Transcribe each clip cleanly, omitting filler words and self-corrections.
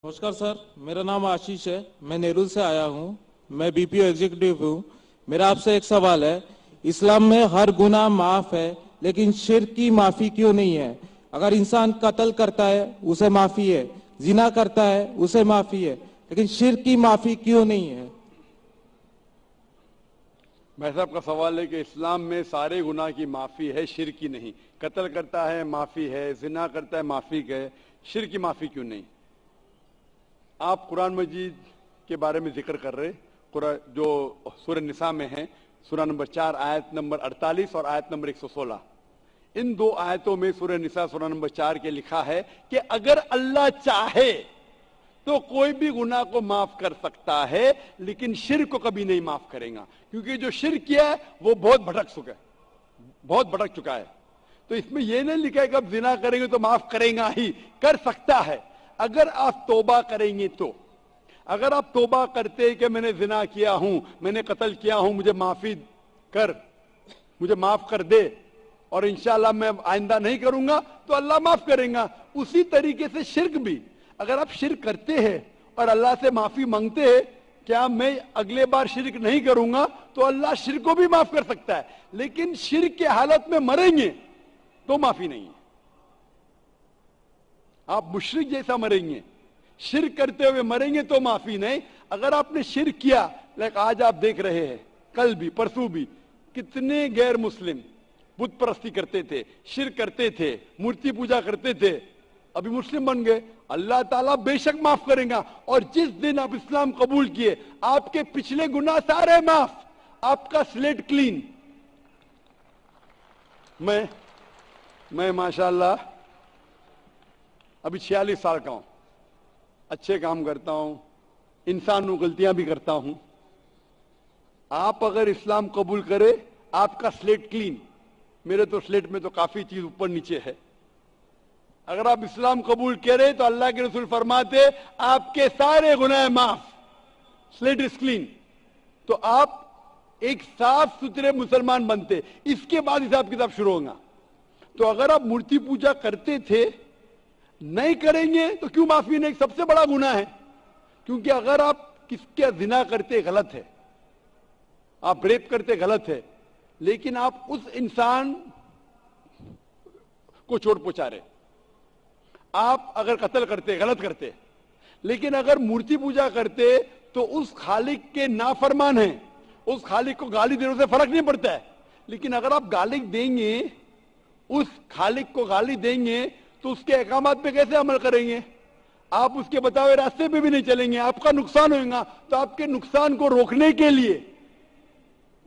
नमस्कार सर, मेरा नाम आशीष है। मैं नेरुल से आया हूँ। मैं बीपीओ एग्जीक्यूटिव हूँ। मेरा आपसे एक सवाल है। इस्लाम में हर गुनाह माफ है, लेकिन शिर्क की माफी क्यों नहीं है? अगर इंसान कत्ल करता है उसे माफी है, जिना करता है उसे माफी है, लेकिन शिर्क की माफी क्यों नहीं है? भाई साहब का सवाल है कि इस्लाम में सारे गुनाह की माफी है, शिर्क की नहीं। कत्ल करता है माफी है, जिना करता है माफी है, शिर्क की माफी क्यों नहीं? आप कुरान मजीद के बारे में जिक्र कर रहे, जो सूरह निसा में है, सूरह नंबर 4 आयत नंबर 48 और आयत नंबर 116। इन दो आयतों में सूरह निसा सूरह नंबर 4 के लिखा है कि अगर अल्लाह चाहे तो कोई भी गुनाह को माफ कर सकता है, लेकिन शिर्क को कभी नहीं माफ करेगा, क्योंकि जो शिर्क किया है वो बहुत भटक चुका है। तो इसमें यह नहीं लिखा है कि अब जिना करेंगे तो माफ करेगा ही, कर सकता है अगर आप तौबा करेंगे तो। अगर आप तौबा करते कि मैंने जिना किया हूं, मैंने कत्ल किया हूं, मुझे माफ कर दे और इंशाअल्लाह मैं आइंदा नहीं करूंगा, तो अल्लाह माफ करेगा। उसी तरीके से शिर्क भी, अगर आप शिर्क करते हैं और अल्लाह से माफी मांगते हैं, क्या मैं अगले बार शिर्क नहीं करूंगा, तो अल्लाह शिर्क को भी माफ कर सकता है। लेकिन शिर्क के हालत में मरेंगे तो माफी नहीं है। आप मुशरिक जैसा मरेंगे, शिर्क करते हुए मरेंगे तो माफी नहीं। अगर आपने शिर्क किया, लाइक आज आप देख रहे हैं, कल भी परसों भी कितने गैर मुस्लिम बुत परस्ती करते थे, शिर्क करते थे, मूर्ति पूजा करते थे, अभी मुस्लिम बन गए। अल्लाह ताला बेशक माफ करेगा। और जिस दिन आप इस्लाम कबूल किए, आपके पिछले गुनाह सारे माफ, आपका स्लेट क्लीन। मैं माशाअल्लाह अभी 46 साल का हूं, अच्छे काम करता हूं, इंसान हूं, गलतियां भी करता हूं। आप अगर इस्लाम कबूल करे, आपका स्लेट क्लीन। मेरे तो स्लेट में तो काफी चीज ऊपर नीचे है। अगर आप इस्लाम कबूल करें तो अल्लाह के रसूल फरमाते आपके सारे गुनाह माफ, स्लेट इज क्लीन। तो आप एक साफ सुथरे मुसलमान बनते। इसके बाद हिसाब किताब शुरू होगा। तो अगर आप मूर्ति पूजा करते थे, नहीं करेंगे तो क्यों माफी नहीं? सबसे बड़ा गुनाह है। क्योंकि अगर आप किसके जिना करते गलत है, आप रेप करते गलत है, लेकिन आप उस इंसान को चोट पहुंचा रहे। आप अगर कत्ल करते गलत करते, लेकिन अगर मूर्ति पूजा करते तो उस खालिक के नाफरमान हैं, उस खालिक को गाली देने से फर्क नहीं पड़ता है। लेकिन अगर आप गाली देंगे, उस खालिक को गाली देंगे, तो उसके अहकामात पे कैसे अमल करेंगे? आप उसके बताए रास्ते पे भी नहीं चलेंगे, आपका नुकसान होगा। तो आपके नुकसान को रोकने के लिए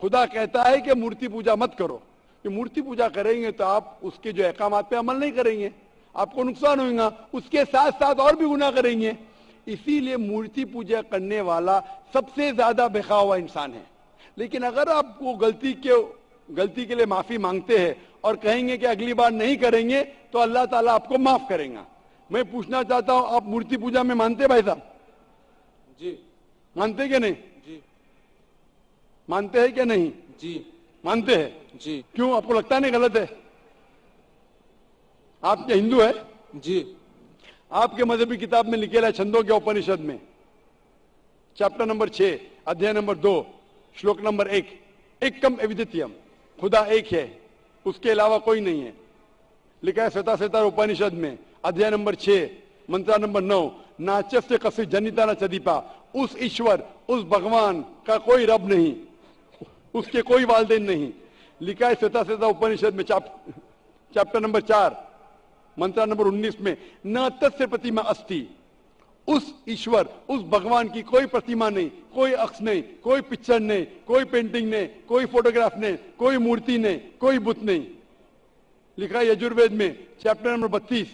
खुदा कहता है कि मूर्ति पूजा मत करो। कि मूर्ति पूजा करेंगे तो आप उसके जो अहकामात पे अमल नहीं करेंगे, आपको नुकसान होगा। उसके साथ साथ और भी गुनाह करेंगे। इसीलिए मूर्ति पूजा करने वाला सबसे ज्यादा बेखा हुआ इंसान है। लेकिन अगर आप वो गलती के लिए माफी मांगते हैं और कहेंगे कि अगली बार नहीं करेंगे, तो अल्लाह ताला आपको माफ करेगा। मैं पूछना चाहता हूं, आप मूर्ति पूजा में मानते भाई साहब? जी। मानते क्या नहीं? जी। मानते हैं क्या नहीं? जी मानते हैं। जी। क्यों, आपको लगता नहीं गलत है? आप क्या हिंदू है? जी। आपके मजहबी किताब में लिखेला है, छंदों के उपनिषद में चैप्टर नंबर 6 अध्याय नंबर 2 श्लोक नंबर 1, एकम अद्वितीयम, खुदा एक है, उसके अलावा कोई नहीं है। लिखा है श्वेता उपनिषद में अध्याय नंबर 6 मंत्र नंबर 9, नाचस्य कसी जनिता न चदीपा। उस ईश्वर, उस भगवान का कोई रब नहीं, उसके कोई वालदेन नहीं। लिखा है श्वेता उपनिषद में चैप्टर नंबर 4 मंत्र नंबर 19 में, न तस्य प्रतिमा अस्ति। उस ईश्वर, उस भगवान की कोई प्रतिमा नहीं, कोई अक्ष नहीं, कोई पिक्चर नहीं, कोई पेंटिंग नहीं, कोई फोटोग्राफ नहीं, कोई मूर्ति नहीं, कोई बुत नहीं। लिखा है यजुर्वेद में चैप्टर नंबर 32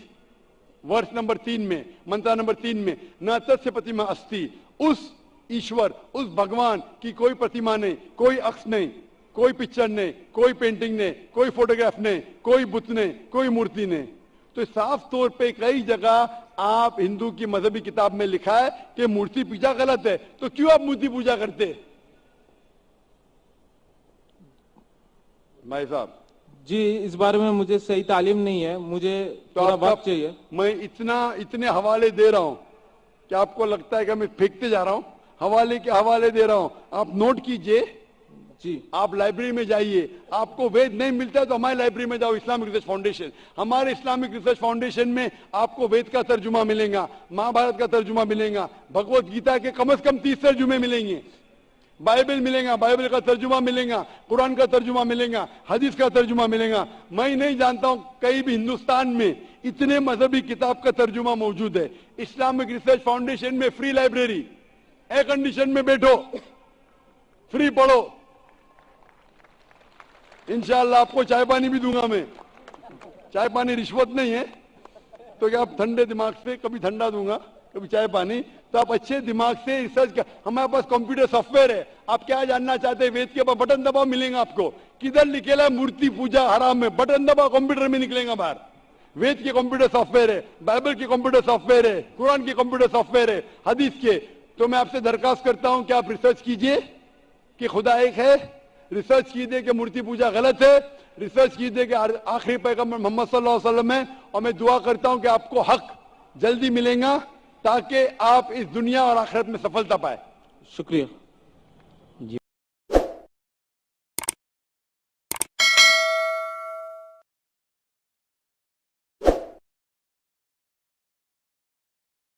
वर्ष नंबर 3 में, मंत्र नंबर 3 में, न तस्य प्रतिमा अस्ति। उस ईश्वर, उस भगवान की कोई प्रतिमा नहीं, कोई अक्ष नहीं, कोई पिक्चर नहीं, कोई पेंटिंग नहीं, कोई फोटोग्राफ नहीं, कोई बुत नहीं, कोई मूर्ति नहीं। तो साफ तौर पे कई जगह आप हिंदू की मजहबी किताब में लिखा है कि मूर्ति पूजा गलत है। तो क्यों आप मूर्ति पूजा करते भाई साहब? जी, इस बारे में मुझे सही तालीम नहीं है, मुझे थोड़ा वक्त चाहिए। मैं इतने हवाले दे रहा हूं क्या आपको लगता है कि मैं फेंकते जा रहा हूं? हवाले के हवाले दे रहा हूं, आप नोट कीजिए। जी आप लाइब्रेरी में जाइए, आपको वेद नहीं मिलता है तो हमारी लाइब्रेरी में जाओ, इस्लामिक रिसर्च फाउंडेशन। हमारे इस्लामिक रिसर्च फाउंडेशन में आपको वेद का तर्जुमा मिलेगा, महाभारत का तर्जुमा मिलेगा, भगवत गीता के कम से कम 30 तर्जुमे मिलेंगे, बाइबल मिलेगा, बाइबल का तर्जुमा मिलेगा, कुरान का तर्जुमा मिलेगा, हदीस का तर्जुमा मिलेगा। मैं नहीं जानता हूं कहीं भी हिंदुस्तान में इतने मजहबी किताब का तर्जुमा मौजूद है। इस्लामिक रिसर्च फाउंडेशन में फ्री लाइब्रेरी, एयर कंडीशन में बैठो, फ्री पढ़ो, इंशाअल्लाह आपको चाय पानी भी दूंगा मैं। चाय पानी रिश्वत नहीं है, तो क्या आप ठंडे दिमाग से, कभी ठंडा दूंगा कभी चाय पानी, तो आप अच्छे दिमाग से रिसर्च कर। हमारे पास कंप्यूटर सॉफ्टवेयर है, आप क्या जानना चाहते हैं वेद के बाद बटन दबाओ, मिलेगा आपको। किधर लिखेला है मूर्ति पूजा हराम में, बटन दबाओ कंप्यूटर में निकलेगा बाहर। वेद के कंप्यूटर सॉफ्टवेयर है, बाइबल के कंप्यूटर सॉफ्टवेयर है, कुरान के कंप्यूटर सॉफ्टवेयर है, हदीस के। तो मैं आपसे दरखास्त करता हूं कि आप रिसर्च कीजिए कि खुदा एक है, रिसर्च कीजिए कि मूर्ति पूजा गलत है, रिसर्च कीजिए कि आखिरी पैगंबर मोहम्मद सल्लल्लाहु अलैहि वसल्लम है। और मैं दुआ करता हूं कि आपको हक जल्दी मिलेगा ताकि आप इस दुनिया और आखिरत में सफलता पाए। शुक्रिया।